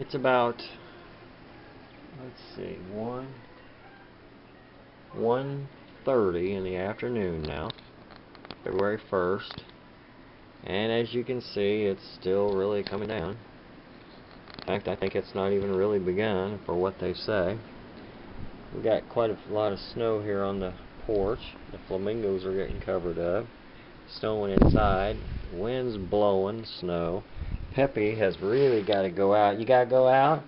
It's about, let's see, 1:30 in the afternoon now, February 1st, and as you can see, it's still really coming down. In fact, I think it's not even really begun for what they say. We got quite a lot of snow here on the porch. The flamingos are getting covered up, snowing inside, wind's blowing snow. Peppy has really got to go out. You got to go out?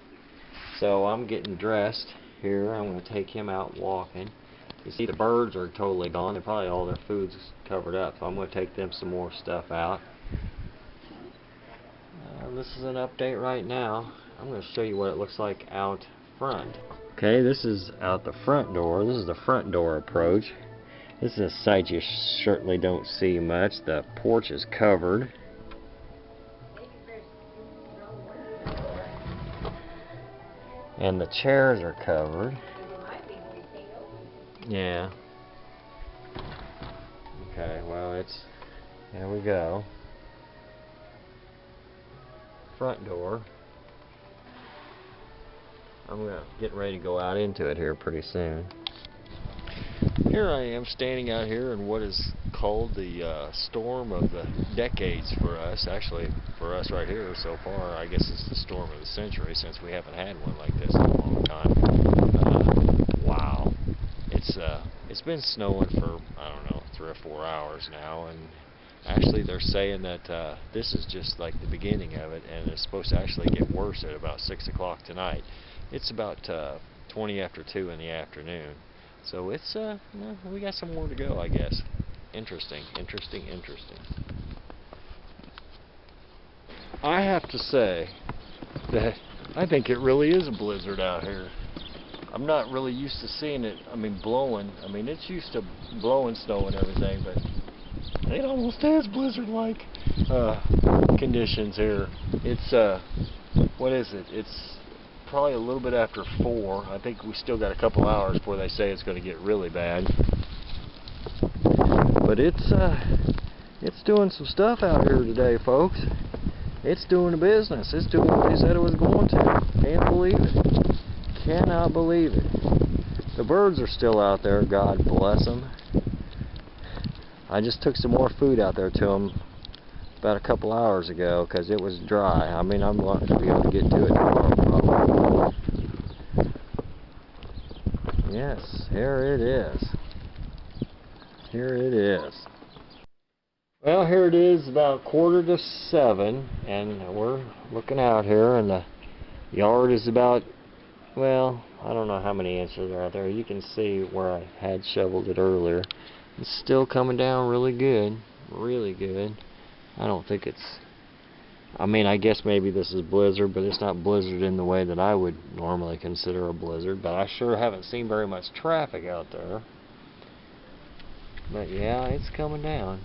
So I'm getting dressed here. I'm going to take him out walking. You see the birds are totally gone. They're probably all their food's covered up. So I'm going to take them some more stuff out. This is an update right now. I'm going to show you what it looks like out front. Okay, this is out the front door. This is the front door approach. This is a sight you certainly don't see much. The porch is covered. And the chairs are covered. Yeah. Okay, well, there we go. Front door. I'm getting ready to go out into it here pretty soon. Here I am standing out here in what is called the storm of the decades for us. Actually, for us right here so far, I guess it's the storm of the century, since we haven't had one like this in a long time. Wow. It's been snowing for, I don't know, 3 or 4 hours now, and actually they're saying that this is just like the beginning of it, and it's supposed to actually get worse at about 6 o'clock tonight. It's about 20 after 2 in the afternoon. So it's, we got some more to go, I guess. Interesting. I have to say that I think it really is a blizzard out here. I'm not really used to seeing it, blowing. It's used to blowing snow and everything, but it almost has blizzard-like conditions here. It's, what is it? It's probably a little bit after 4. I think we still got a couple hours before they say it's going to get really bad. But it's doing some stuff out here today, folks. It's doing the business. It's doing what they said it was going to. Can't believe it. Cannot believe it. The birds are still out there, God bless them. I just took some more food out there to them about a couple hours ago because it was dry. I'm going to be able to get to it tomorrow probably. Yes, here it is. Here it is. Well, here it is about 6:45, and we're looking out here, and the yard is about, well, I don't know how many inches are out there. You can see where I had shoveled it earlier. It's still coming down really good. Really good. I don't think it's... I guess maybe this is blizzard, but it's not blizzard in the way that I would normally consider a blizzard. But I sure haven't seen very much traffic out there. But yeah, it's coming down.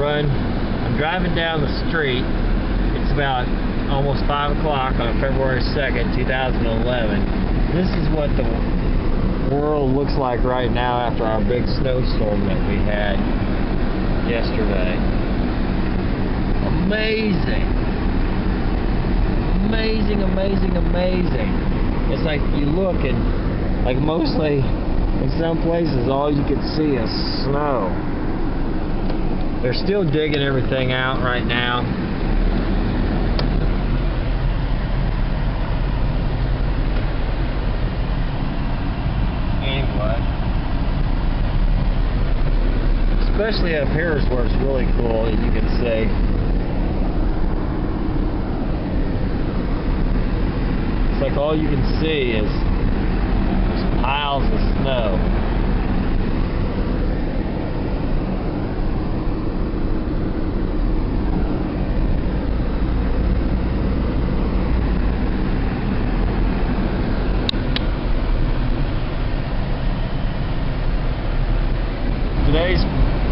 I'm driving down the street. It's about almost 5 o'clock on February 2nd, 2011. This is what the world looks like right now after our big snowstorm that we had yesterday. Amazing. Amazing. It's like you look and, like, mostly in some places all you can see is snow. They're still digging everything out right now. Anyway. Especially up here is where it's really cool, as you can see. It's like all you can see is just piles of snow. Today's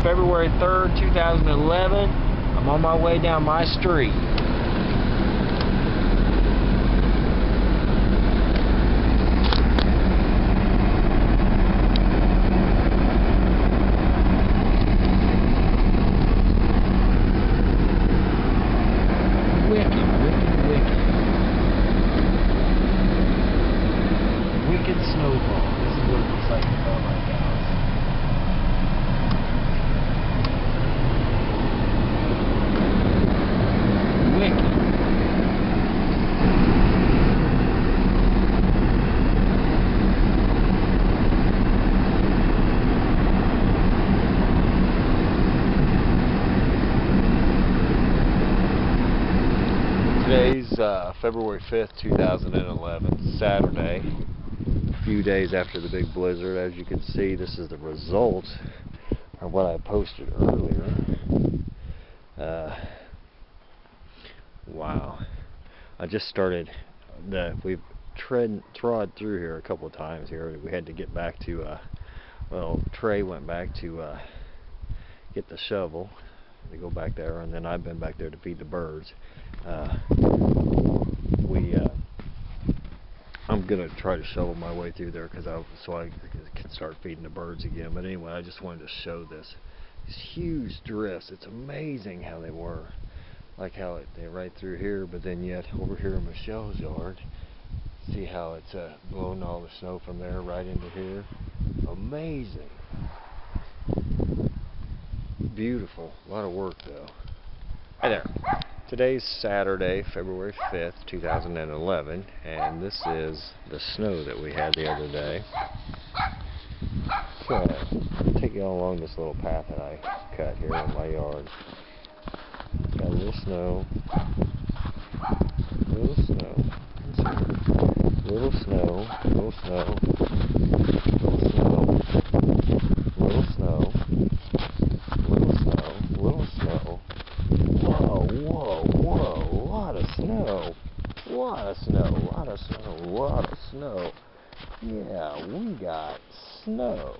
February 3rd, 2011. I'm on my way down my street. Wicked snowfall. This is what it looks like in front of my house. Wicked. Today's February 5th, 2011, Saturday. A few days after the big blizzard. As you can see, this is the result of what I posted earlier. Wow. I just started, we've trod through here a couple of times here. We had to get back to, well, Trey went back to get the shovel to go back there, and then I've been back there to feed the birds. I'm gonna try to shovel my way through there so I can start feeding the birds again. But anyway, I just wanted to show these huge drifts. It's amazing how they were, like how they're right through here, but then yet over here in Michelle's yard, see how it's blowing all the snow from there right into here. Amazing, beautiful. A lot of work though. Hi there. Today's Saturday, February 5th, 2011, and this is the snow that we had the other day. So I'll take you all along this little path that I cut here in my yard. Got a little snow, little snow, little snow, little snow, little snow, little snow, little snow, little snow. Whoa, whoa, whoa, a lot of snow. Lot of snow, lot of snow, lot of snow. Yeah, we got snow.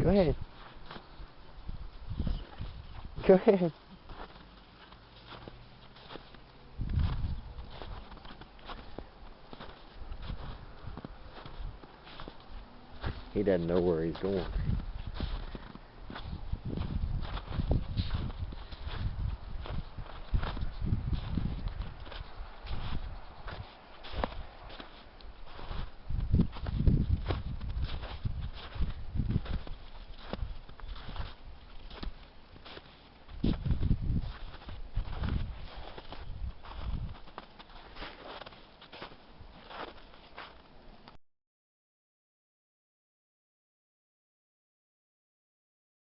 Go ahead. Go ahead. He doesn't know where he's going.